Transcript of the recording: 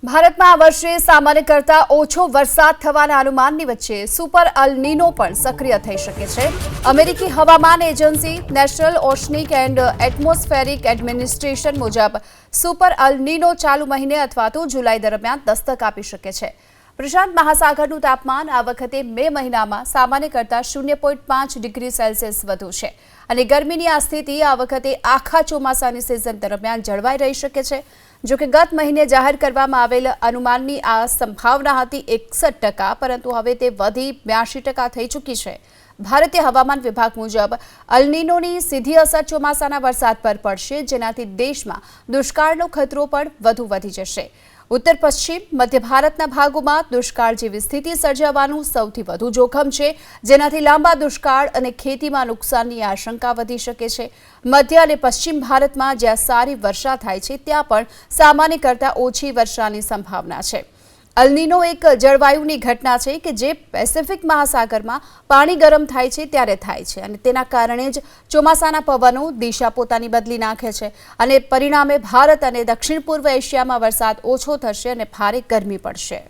ભારતમાં આ વર્ષે સામાન્ય કરતાં ઓછો વરસાદ થવાના અનુમાનની વચ્ચે સુપર અલ નીનો પણ સક્રિય થઈ શકે છે। અમેરિકી હવામાન agency national oceanic and atmospheric administration મુજબ સુપર અલ નીનો ચાલુ મહિને અથવા તો જુલાઈ દરમિયાન દસ્તક આપી શકે છે। પ્રશાંત મહાસાગરનું તાપમાન આ વખતે મે મહિનામાં સામાન્ય કરતાં 0.5 ડિગ્રી સેલ્સિયસ વધુ છે અને ગરમીની આ સ્થિતિ આ વખતે આખા ચોમાસાની સિઝન દરમિયાન જળવાઈ રહી શકે છે। જો કે ગત મહિને જાહેર કરવામાં આવેલ અનુમાનની આ સંભાવના હતી 61%, પરંતુ હવે તે વધી 82% થઈ ચૂકી છે। ભારતીય હવામાન વિભાગ મુજબ અલ નીનોની સીધી અસર ચોમાસાના વરસાદ પર પડશે, જેનાથી દેશમાં દુષ્કાળનો ખતરો પણ વધુ વધી જશે। ઉત્તર પશ્ચિમ મધ્ય ભારતના ભાગોમાં દુષ્કાળ જેવી સ્થિતિ સર્જાવાનું સૌથી વધુ જોખમ છે, જેનાથી લાંબા દુષ્કાળ અને ખેતીમાં નુકસાનની આશંકા વધી શકે છે। મધ્ય અને પશ્ચિમ ભારતમાં જ્યાં સારી વર્ષા થાય છે, ત્યાં પણ સામાન્ય કરતાં ઓછી વર્ષાની સંભાવના છે। અલ નીનો એક જળવાયુની ઘટના છે કે જે પેસિફિક મહાસાગરમાં પાણી ગરમ થાય છે ત્યારે થાય છે અને તેના કારણે જ ચોમાસાના પવનો દિશા પોતાની બદલી નાખે છે અને પરિણામે ભારત અને દક્ષિણ પૂર્વ એશિયામાં વરસાદ ઓછો થશે અને ભારે ગરમી પડશે।